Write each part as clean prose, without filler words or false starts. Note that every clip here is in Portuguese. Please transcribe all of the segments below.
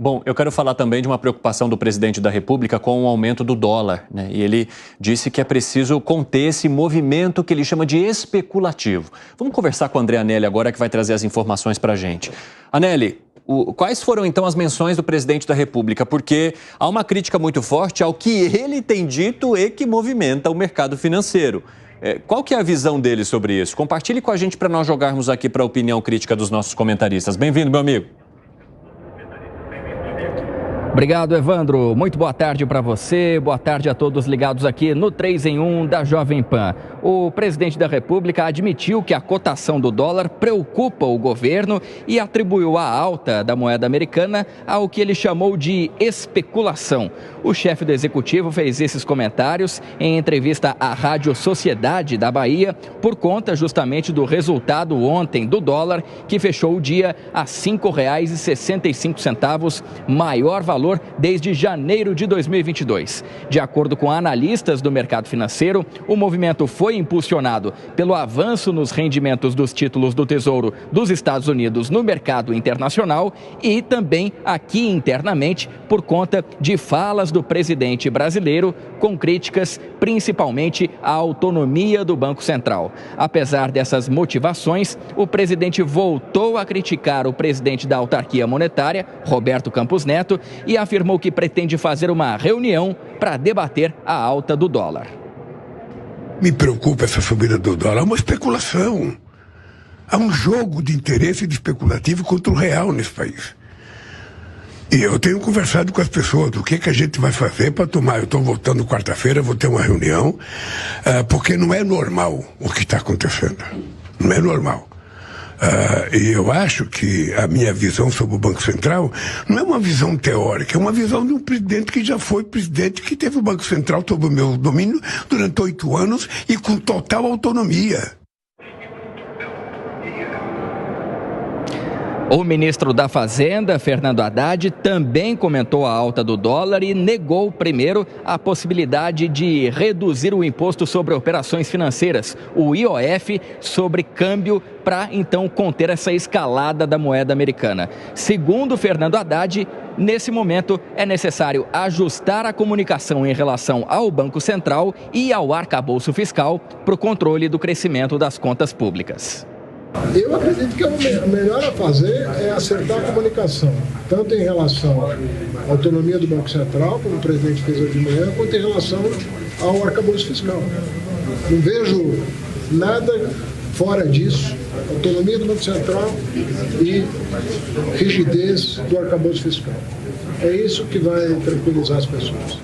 Bom, eu quero falar também de uma preocupação do presidente da República com o aumento do dólar, né? E ele disse que é preciso conter esse movimento que ele chama de especulativo. Vamos conversar com a Andréa Anelli agora, que vai trazer as informações para a gente. Anelli, quais foram então as menções do presidente da República? Porque há uma crítica muito forte ao que ele tem dito e que movimenta o mercado financeiro. Qual que é a visão dele sobre isso? Compartilhe com a gente para nós jogarmos aqui para a opinião crítica dos nossos comentaristas. Bem-vindo, meu amigo. Obrigado, Evandro. Muito boa tarde para você, boa tarde a todos ligados aqui no 3 em 1 da Jovem Pan. O presidente da República admitiu que a cotação do dólar preocupa o governo e atribuiu a alta da moeda americana ao que ele chamou de especulação. O chefe do executivo fez esses comentários em entrevista à Rádio Sociedade da Bahia por conta justamente do resultado ontem do dólar, que fechou o dia a R$ 5,65, maior valor desde janeiro de 2022. De acordo com analistas do mercado financeiro, o movimento foi impulsionado pelo avanço nos rendimentos dos títulos do Tesouro dos Estados Unidos no mercado internacional e também aqui internamente por conta de falas do presidente brasileiro com críticas principalmente à autonomia do Banco Central. Apesar dessas motivações, o presidente voltou a criticar o presidente da autarquia monetária, Roberto Campos Neto, e afirmou que pretende fazer uma reunião para debater a alta do dólar. Me preocupa essa subida do dólar, é uma especulação. Há um jogo de interesse de especulativo contra o real nesse país. E eu tenho conversado com as pessoas do que a gente vai fazer para tomar. Eu estou voltando quarta-feira, vou ter uma reunião, porque não é normal o que está acontecendo. Não é normal. E eu acho que a minha visão sobre o Banco Central não é uma visão teórica, é uma visão de um presidente que já foi presidente, que teve o Banco Central sob o meu domínio durante 8 anos e com total autonomia. O ministro da Fazenda, Fernando Haddad, também comentou a alta do dólar e negou primeiro a possibilidade de reduzir o imposto sobre operações financeiras, o IOF, sobre câmbio, para então conter essa escalada da moeda americana. Segundo Fernando Haddad, nesse momento é necessário ajustar a comunicação em relação ao Banco Central e ao arcabouço fiscal para o controle do crescimento das contas públicas. Eu acredito que o melhor a fazer é acertar a comunicação, tanto em relação à autonomia do Banco Central, como o presidente fez hoje de manhã, quanto em relação ao arcabouço fiscal. Não vejo nada fora disso, autonomia do Banco Central e rigidez do arcabouço fiscal. É isso que vai tranquilizar as pessoas.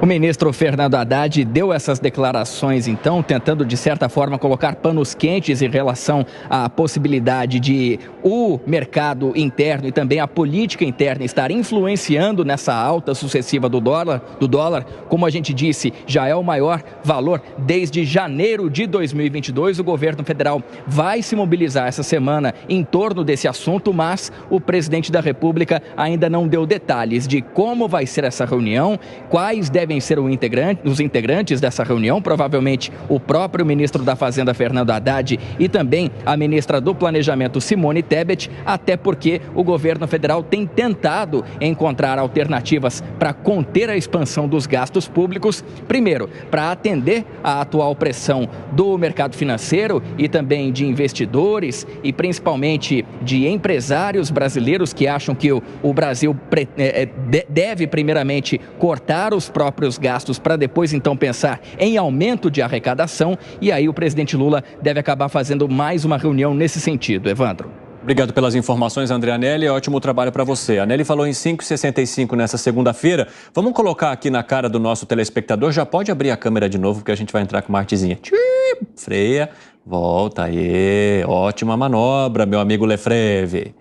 O ministro Fernando Haddad deu essas declarações, então, tentando, de certa forma, colocar panos quentes em relação à possibilidade de o mercado interno e também a política interna estar influenciando nessa alta sucessiva do dólar. Como a gente disse, já é o maior valor desde janeiro de 2022. O governo federal vai se mobilizar essa semana em torno desse assunto, mas o presidente da República ainda não deu detalhes de como vai ser essa reunião, quais devem ser os integrantes dessa reunião, provavelmente o próprio ministro da Fazenda, Fernando Haddad, e também a ministra do Planejamento, Simone Tebet, até porque o governo federal tem tentado encontrar alternativas para conter a expansão dos gastos públicos, primeiro, para atender à atual pressão do mercado financeiro e também de investidores e principalmente de empresários brasileiros que acham que o Brasil deve primeiramente cortar os próprios gastos para depois então pensar em aumento de arrecadação, e aí o presidente Lula deve acabar fazendo mais uma reunião nesse sentido. Evandro. Obrigado pelas informações, Andréa Anelli. Ótimo trabalho para você. A Anelli falou em 5,65 nessa segunda-feira. Vamos colocar aqui na cara do nosso telespectador. Já pode abrir a câmera de novo, porque a gente vai entrar com uma artezinha. Freia, volta aí. Ótima manobra, meu amigo Lefreve.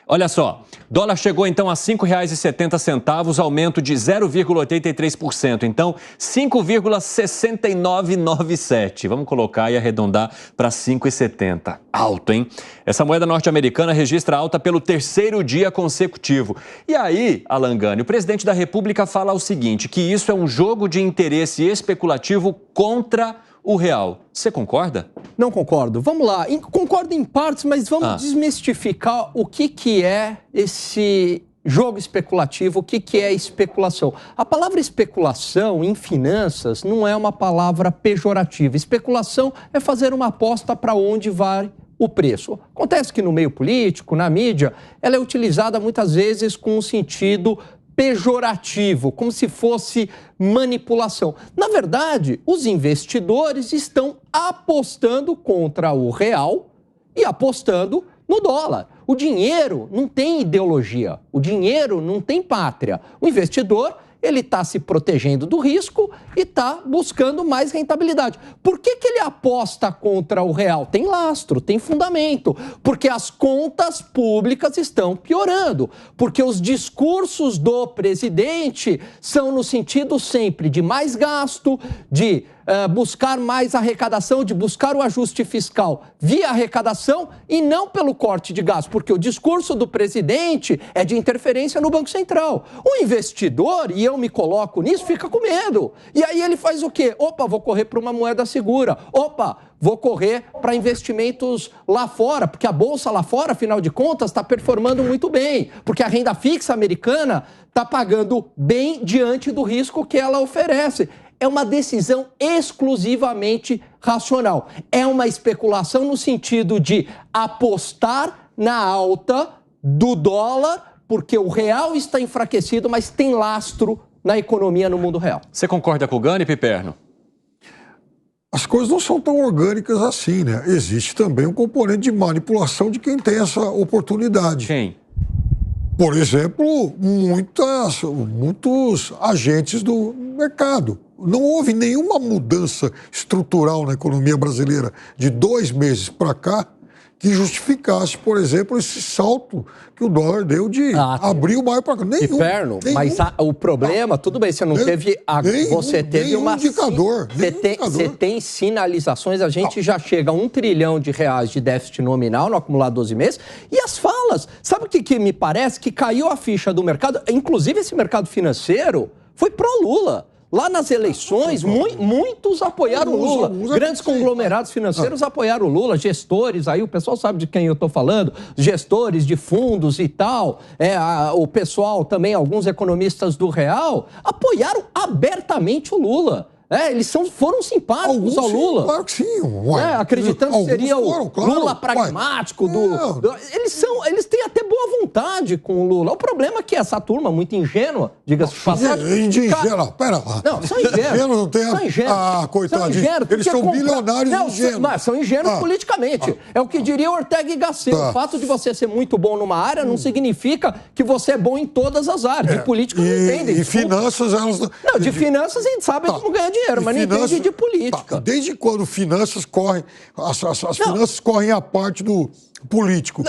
Olha só, dólar chegou então a R$ 5,70, aumento de 0,83%, então 5,6997. Vamos colocar e arredondar para 5,70. Alto, hein? Essa moeda norte-americana registra alta pelo terceiro dia consecutivo. E aí, Alan Gani, o presidente da República fala o seguinte, que isso é um jogo de interesse especulativo contra o real. Você concorda? Não concordo. Vamos lá. Concordo em partes, mas vamos desmistificar o que é esse jogo especulativo, o que é especulação. A palavra especulação em finanças não é uma palavra pejorativa. Especulação é fazer uma aposta para onde vai o preço. Acontece que no meio político, na mídia, ela é utilizada muitas vezes com um sentido pejorativo, como se fosse manipulação. Na verdade, os investidores estão apostando contra o real e apostando no dólar. O dinheiro não tem ideologia, o dinheiro não tem pátria. O investidor, ele está se protegendo do risco e está buscando mais rentabilidade. Por que ele aposta contra o real? Tem lastro, tem fundamento. Porque as contas públicas estão piorando. Porque os discursos do presidente são no sentido sempre de mais gasto, de buscar mais arrecadação, de buscar o ajuste fiscal via arrecadação e não pelo corte de gastos, porque o discurso do presidente é de interferência no Banco Central. O investidor, e eu me coloco nisso, fica com medo. E aí ele faz o quê? Opa, vou correr para uma moeda segura. Opa, vou correr para investimentos lá fora, porque a bolsa lá fora, afinal de contas, está performando muito bem, porque a renda fixa americana está pagando bem diante do risco que ela oferece. É uma decisão exclusivamente racional. É uma especulação no sentido de apostar na alta do dólar, porque o real está enfraquecido, mas tem lastro na economia no mundo real. Você concorda com o Gani, Piperno? As coisas não são tão orgânicas assim, né? Existe também um componente de manipulação de quem tem essa oportunidade. Quem? Por exemplo, muitos agentes do mercado. Não houve nenhuma mudança estrutural na economia brasileira de 2 meses para cá que justificasse, por exemplo, esse salto que o dólar deu de abril, maio para cá. Nenhum. Mas o problema, tudo bem, você não teve... Você teve uma... indicador. Você tem sinalizações, a gente já chega a R$1 trilhão de déficit nominal no acumulado 12 meses, e as falas. Sabe o que me parece? Que caiu a ficha do mercado, inclusive esse mercado financeiro foi pró-Lula. Lá nas eleições, muitos apoiaram o Lula. Grandes conglomerados financeiros apoiaram o Lula, gestores, aí o pessoal sabe de quem eu estou falando, gestores de fundos e tal, o pessoal também, alguns economistas do Real, apoiaram abertamente o Lula. Eles foram simpáticos ao Lula. Claro que sim. Acreditando que seria o Lula pragmático. Eles têm até boa vontade com o Lula. O problema é que essa turma, muito ingênua, diga-se de passagem... Ingênua, pera lá. Não, são ingênuos. Ingênuos não tem... coitadinho. Eles são bilionários ingênuos. Mas são ingênuos politicamente. É o que diria Ortega y Gasset. O fato de você ser muito bom numa área não significa que você é bom em todas as áreas. De política não entendem. E finanças, elas... Não, de finanças a gente sabe como ganhar dinheiro, mas não entende de política. Desde quando finanças correm... As finanças correm a parte do político?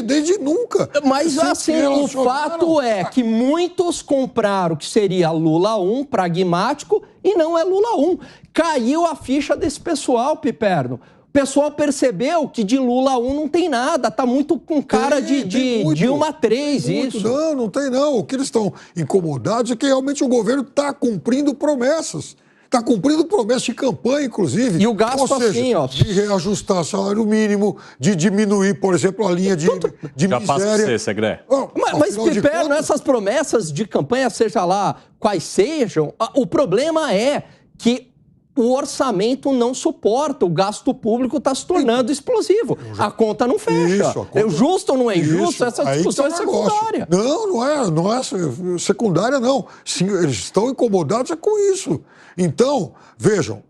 Desde nunca. Mas assim, o fato é que muitos compraram que seria Lula 1, pragmático, e não é Lula 1. Caiu a ficha desse pessoal, Piperno. O pessoal percebeu que de Lula 1 não tem nada, tá muito com cara de Dilma 3, isso. Não tem não. O que eles estão incomodados é que realmente o governo está cumprindo promessas. Está cumprindo promessas de campanha, inclusive. E o gasto assim, ó. De reajustar o salário mínimo, de diminuir, por exemplo, a linha de Já miséria. passa pra você, Segré. Mas Piperno, essas promessas de campanha, seja lá quais sejam, o problema é que o orçamento não suporta, o gasto público está se tornando explosivo. A conta não fecha. É justo ou não é injusto? Essa discussão é secundária. Não é secundária, não. Sim, eles estão incomodados com isso. Então, vejam,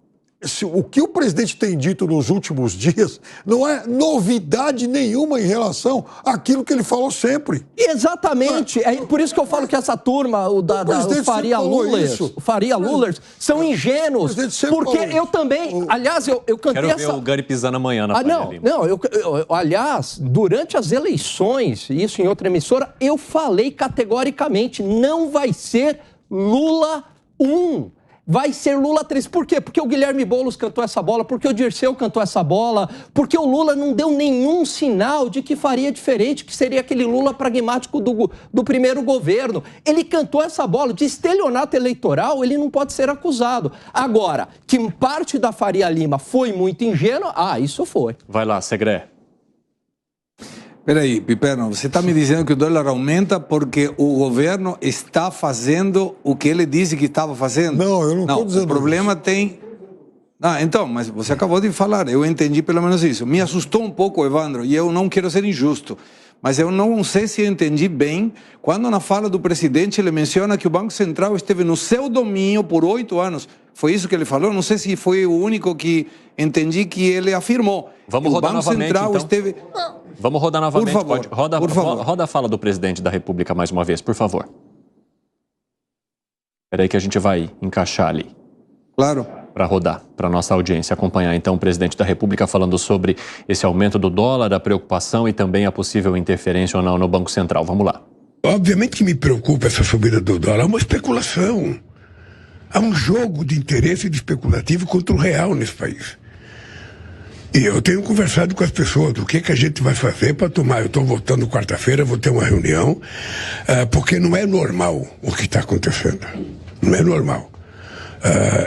o que o presidente tem dito nos últimos dias não é novidade nenhuma em relação àquilo que ele falou sempre. Exatamente. É por isso que eu falo que essa turma, o Faria Lulers, são ingênuos. Porque eu também, aliás, eu cantei Quero ver o Gani pisando amanhã na Faria Lima. Aliás, durante as eleições, isso em outra emissora, eu falei categoricamente, não vai ser Lula 1. vai ser Lula 3. Por quê? Porque o Guilherme Boulos cantou essa bola, porque o Dirceu cantou essa bola, porque o Lula não deu nenhum sinal de que faria diferente, que seria aquele Lula pragmático do primeiro governo. Ele cantou essa bola. De estelionato eleitoral, ele não pode ser acusado. Agora, que parte da Faria Lima foi muito ingênua, isso foi. Vai lá, Segré. Peraí, Piperno, você está me dizendo que o dólar aumenta porque o governo está fazendo o que ele disse que estava fazendo? Não, eu não estou dizendo isso. O problema isso. tem... então, mas você acabou de falar, eu entendi pelo menos isso. Me assustou um pouco, Evandro, e eu não quero ser injusto, mas eu não sei se eu entendi bem quando na fala do presidente ele menciona que o Banco Central esteve no seu domínio por 8 anos. Foi isso que ele falou? Não sei se foi o único que entendi que ele afirmou. Vamos rodar novamente, então. Esteve... Vamos rodar novamente. Por favor, Roda a fala do presidente da República mais uma vez, por favor. Espera aí que a gente vai encaixar ali. Claro. Para rodar, para nossa audiência acompanhar então o presidente da República falando sobre esse aumento do dólar, a preocupação e também a possível interferência ou não no Banco Central. Vamos lá. Obviamente que me preocupa essa subida do dólar, é uma especulação. Há um jogo de interesse de especulativo contra o real nesse país. E eu tenho conversado com as pessoas do que a gente vai fazer para tomar. Eu estou voltando quarta-feira, vou ter uma reunião, porque não é normal o que está acontecendo. Não é normal.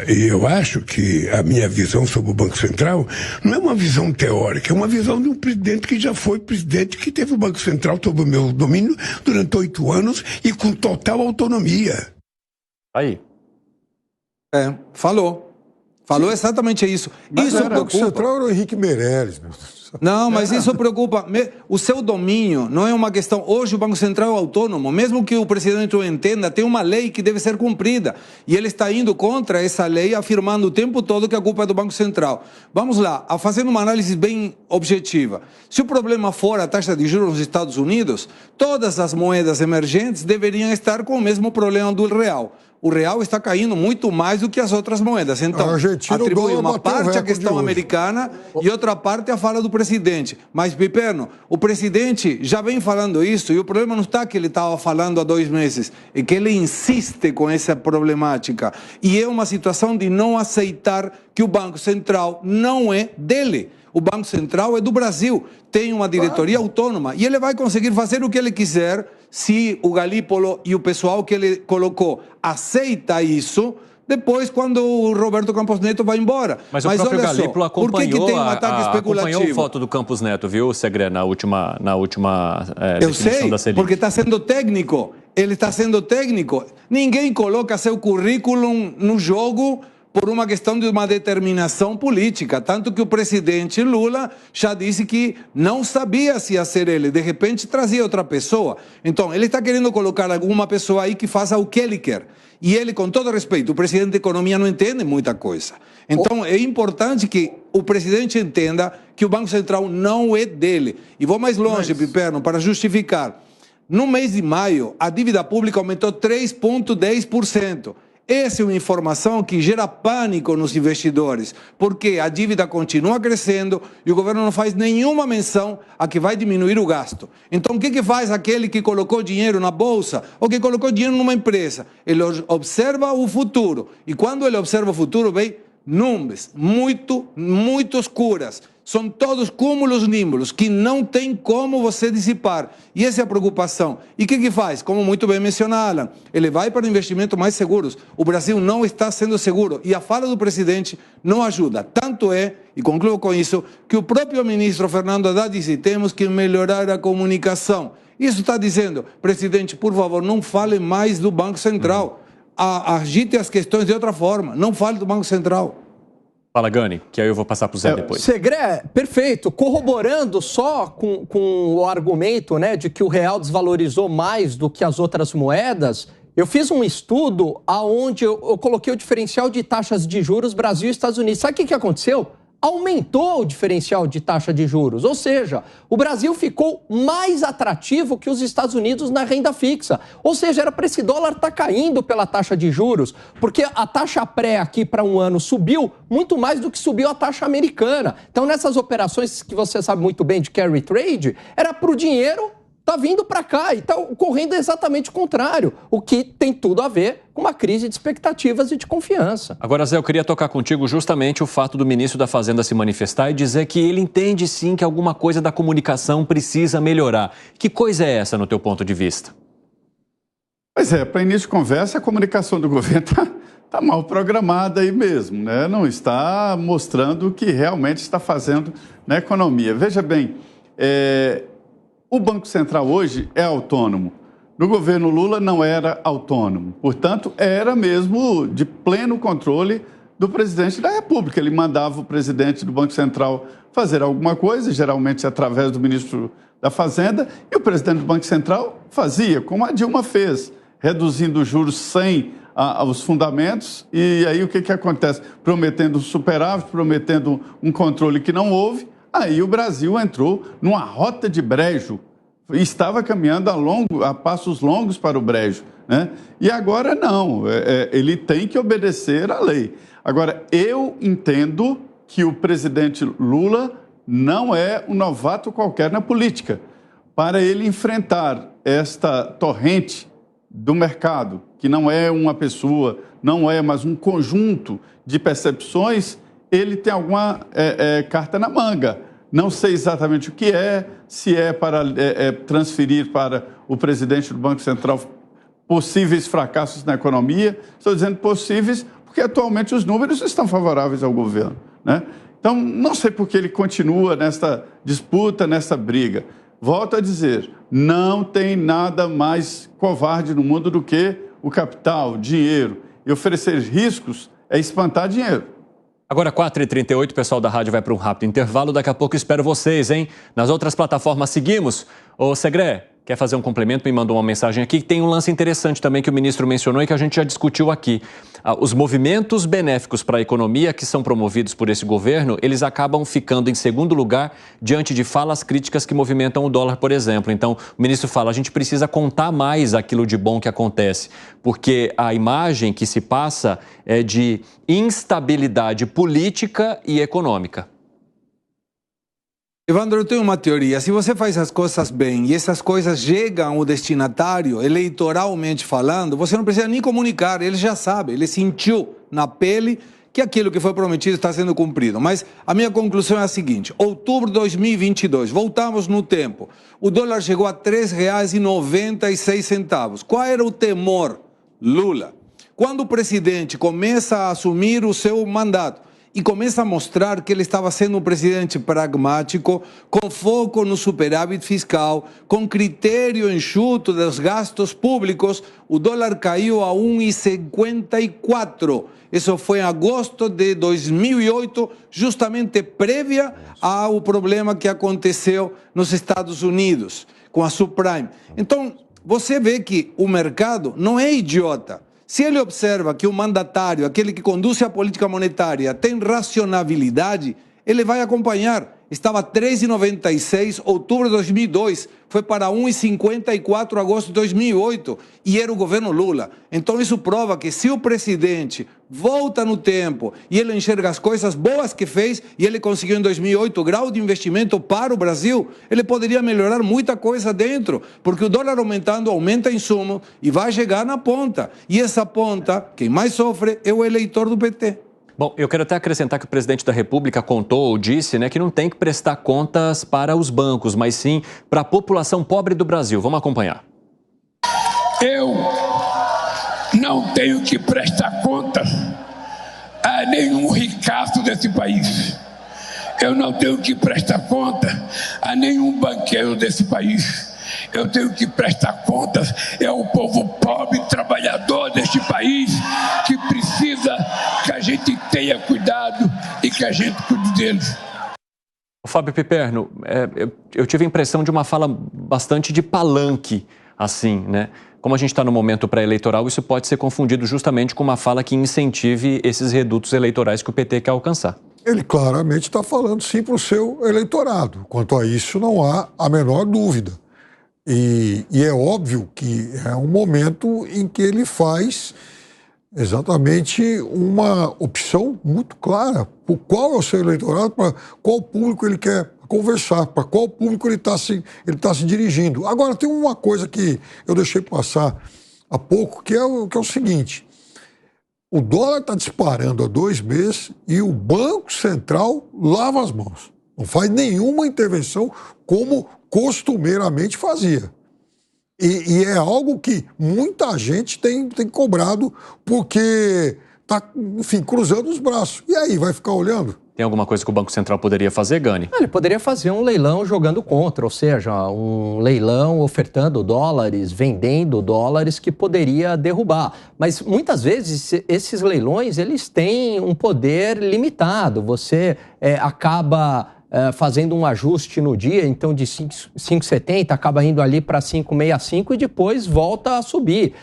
E eu acho que a minha visão sobre o Banco Central não é uma visão teórica, é uma visão de um presidente que já foi presidente, que teve o Banco Central sob o meu domínio durante 8 anos e com total autonomia. Aí. Falou exatamente isso. Mas isso o Banco Central era o Henrique Meirelles, meu Deus. Não, mas isso preocupa. O seu domínio não é uma questão... Hoje o Banco Central é autônomo, mesmo que o presidente o entenda, tem uma lei que deve ser cumprida. E ele está indo contra essa lei, afirmando o tempo todo que a culpa é do Banco Central. Vamos lá, fazendo uma análise bem objetiva. Se o problema for a taxa de juros nos Estados Unidos, todas as moedas emergentes deveriam estar com o mesmo problema do real. O real está caindo muito mais do que as outras moedas. Então, atribui uma parte à questão americana e outra parte à fala do presidente. Mas, Piperno, o presidente já vem falando isso e o problema não está que ele estava falando há 2 meses, é que ele insiste com essa problemática. E é uma situação de não aceitar que o Banco Central não é dele. O Banco Central é do Brasil, tem uma diretoria autônoma e ele vai conseguir fazer o que ele quiser se o Galípolo e o pessoal que ele colocou aceita isso, depois quando o Roberto Campos Neto vai embora. Mas o próprio Galípolo acompanhou, tem um ataque especulativo? Acompanhou a foto do Campos Neto, viu, Segré, na última Eu definição sei, da Selic. porque está sendo técnico. Ele está sendo técnico. Ninguém coloca seu currículo no jogo por uma questão de uma determinação política. Tanto que o presidente Lula já disse que não sabia se ia ser ele. De repente trazia outra pessoa. Então, ele está querendo colocar alguma pessoa aí que faça o que ele quer. E ele, com todo respeito, o presidente de economia não entende muita coisa. Então, é importante que o presidente entenda que o Banco Central não é dele. E vou mais longe, Piperno, para justificar. No mês de maio, a dívida pública aumentou 3,10%. Essa é uma informação que gera pânico nos investidores, porque a dívida continua crescendo e o governo não faz nenhuma menção a que vai diminuir o gasto. Então, o que faz aquele que colocou dinheiro na bolsa ou que colocou dinheiro numa empresa? Ele observa o futuro. E quando ele observa o futuro, vem nuvens muito escuras. São todos cúmulos nímbulos que não tem como você dissipar. E essa é a preocupação. E o que faz? Como muito bem mencionou Alan, ele vai para investimentos mais seguros. O Brasil não está sendo seguro. E a fala do presidente não ajuda. Tanto é, e concluo com isso, que o próprio ministro Fernando Haddad disse: temos que melhorar a comunicação. Isso está dizendo: presidente, por favor, não fale mais do Banco Central. Agite as questões de outra forma. Não fale do Banco Central. Fala, Gani, que aí eu vou passar para o Zé depois. Segré, perfeito. Corroborando só com o argumento, né, de que o real desvalorizou mais do que as outras moedas, eu fiz um estudo onde eu coloquei o diferencial de taxas de juros Brasil e Estados Unidos. Sabe o que aconteceu? Aumentou o diferencial de taxa de juros, ou seja, o Brasil ficou mais atrativo que os Estados Unidos na renda fixa. Ou seja, era para esse dólar estar caindo pela taxa de juros, porque a taxa pré aqui para um ano subiu muito mais do que subiu a taxa americana. Então, nessas operações que você sabe muito bem de carry trade, era para o dinheiro está vindo para cá e está ocorrendo exatamente o contrário, o que tem tudo a ver com uma crise de expectativas e de confiança. Agora, Zé, eu queria tocar contigo justamente o fato do ministro da Fazenda se manifestar e dizer que ele entende sim que alguma coisa da comunicação precisa melhorar. Que coisa é essa, no teu ponto de vista? Pois é, para início de conversa, a comunicação do governo está mal programada aí mesmo, né? Não está mostrando o que realmente está fazendo na economia. Veja bem, o Banco Central hoje é autônomo. No governo Lula não era autônomo. Portanto, era mesmo de pleno controle do presidente da República. Ele mandava o presidente do Banco Central fazer alguma coisa, geralmente através do ministro da Fazenda, e o presidente do Banco Central fazia, como a Dilma fez, reduzindo os juros sem os fundamentos. E aí o que acontece? Prometendo um superávit, prometendo um controle que não houve. Aí o Brasil entrou numa rota de brejo e estava caminhando a passos longos para o brejo, né? E agora não, ele tem que obedecer à lei. Agora, eu entendo que o presidente Lula não é um novato qualquer na política. Para ele enfrentar esta torrente do mercado, que não é uma pessoa, não é mais um conjunto de percepções, ele tem alguma carta na manga. Não sei exatamente o que se é para transferir para o presidente do Banco Central possíveis fracassos na economia. Estou dizendo possíveis porque atualmente os números estão favoráveis ao governo, né? Então, não sei por que ele continua nessa disputa, nessa briga. Volto a dizer, não tem nada mais covarde no mundo do que o capital, o dinheiro. E oferecer riscos é espantar dinheiro. Agora, 4h38, o pessoal da rádio vai para um rápido intervalo. Daqui a pouco espero vocês, hein? Nas outras plataformas seguimos. Ô, Segré, quer fazer um complemento? Me mandou uma mensagem aqui. Tem um lance interessante também que o ministro mencionou e que a gente já discutiu aqui. Os movimentos benéficos para a economia que são promovidos por esse governo, eles acabam ficando em segundo lugar diante de falas críticas que movimentam o dólar, por exemplo. Então, o ministro fala, a gente precisa contar mais aquilo de bom que acontece, porque a imagem que se passa é de instabilidade política e econômica. Evandro, eu tenho uma teoria. Se você faz as coisas bem e essas coisas chegam ao destinatário, eleitoralmente falando, você não precisa nem comunicar, ele já sabe, ele sentiu na pele que aquilo que foi prometido está sendo cumprido. Mas a minha conclusão é a seguinte: outubro de 2022, voltamos no tempo, o dólar chegou a R$ 3,96. Qual era o temor? Lula. Quando o presidente começa a assumir o seu mandato, e começa a mostrar que ele estava sendo um presidente pragmático, com foco no superávit fiscal, com critério enxuto dos gastos públicos, o dólar caiu a 1,54. Isso foi em agosto de 2008, justamente prévia ao problema que aconteceu nos Estados Unidos, com a subprime. Então, você vê que o mercado não é idiota. Se ele observa que o mandatário, aquele que conduz a política monetária, tem racionalidade, ele vai acompanhar. Estava 3,96 outubro de 2002, foi para 1,54 agosto de 2008 e era o governo Lula. Então isso prova que se o presidente volta no tempo e ele enxerga as coisas boas que fez e ele conseguiu em 2008 grau de investimento para o Brasil, ele poderia melhorar muita coisa dentro, porque o dólar aumentando aumenta insumo e vai chegar na ponta. E essa ponta, quem mais sofre é o eleitor do PT. Bom, eu quero até acrescentar que o presidente da República contou ou disse, né, que não tem que prestar contas para os bancos, mas sim para a população pobre do Brasil. Vamos acompanhar. Eu não tenho que prestar contas a nenhum ricaço desse país. Eu não tenho que prestar conta a nenhum banqueiro desse país. Eu tenho que prestar contas ao povo pobre, trabalhador deste país, que precisa que a gente tenha cuidado e que a gente cuide deles. Fábio Piperno, eu tive a impressão de uma fala bastante de palanque, assim, né? Como a gente está no momento pré-eleitoral, isso pode ser confundido justamente com uma fala que incentive esses redutos eleitorais que o PT quer alcançar. Ele claramente está falando sim para o seu eleitorado. Quanto a isso, não há a menor dúvida. E é óbvio que é um momento em que ele faz exatamente uma opção muito clara por qual é o seu eleitorado, para qual público ele quer conversar para qual público ele está se dirigindo. Agora, tem uma coisa que eu deixei passar há pouco, que é o seguinte: o dólar está disparando há 2 meses e o Banco Central lava as mãos. Não faz nenhuma intervenção como costumeiramente fazia. E é algo que muita gente tem cobrado porque está, enfim, cruzando os braços. E aí, vai ficar olhando? Tem alguma coisa que o Banco Central poderia fazer, Gani? Ele poderia fazer um leilão jogando contra, ou seja, um leilão ofertando dólares, vendendo dólares que poderia derrubar. Mas muitas vezes esses leilões eles têm um poder limitado. Você acaba fazendo um ajuste no dia, então de 5,70 acaba indo ali para 5,65 e depois volta a subir.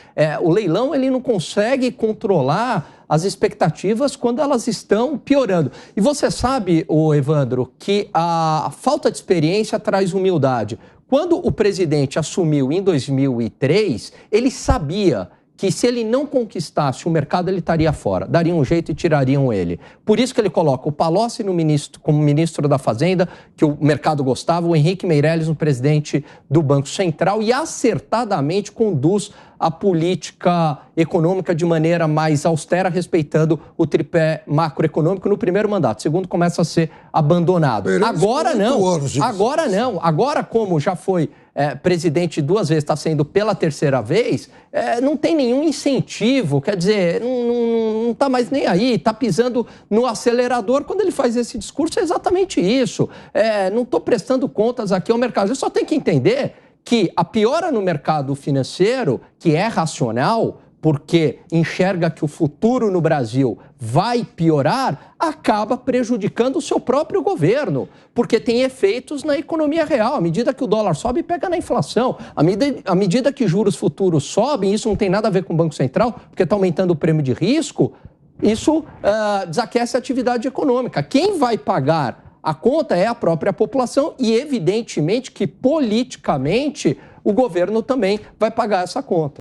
O leilão ele não consegue controlar as expectativas quando elas estão piorando. E você sabe, Evandro, que a falta de experiência traz humildade. Quando o presidente assumiu em 2003, ele sabia que se ele não conquistasse o mercado, ele estaria fora. Daria um jeito e tirariam ele. Por isso que ele coloca o Palocci como ministro da Fazenda, que o mercado gostava, o Henrique Meirelles no presidente do Banco Central, e acertadamente conduz a política econômica de maneira mais austera, respeitando o tripé macroeconômico no primeiro mandato. O segundo começa a ser abandonado. Agora não. Agora, como já foi presidente 2 vezes, está sendo pela 3ª vez, não tem nenhum incentivo, quer dizer, não está mais nem aí, está pisando no acelerador. Quando ele faz esse discurso, é exatamente isso. Não estou prestando contas aqui ao mercado. Eu só tenho que entender que a piora no mercado financeiro, que é racional, porque enxerga que o futuro no Brasil vai piorar, acaba prejudicando o seu próprio governo, porque tem efeitos na economia real. À medida que o dólar sobe, pega na inflação. À medida que juros futuros sobem, isso não tem nada a ver com o Banco Central, porque está aumentando o prêmio de risco, isso desaquece a atividade econômica. Quem vai pagar a conta é a própria população e, evidentemente, que politicamente o governo também vai pagar essa conta.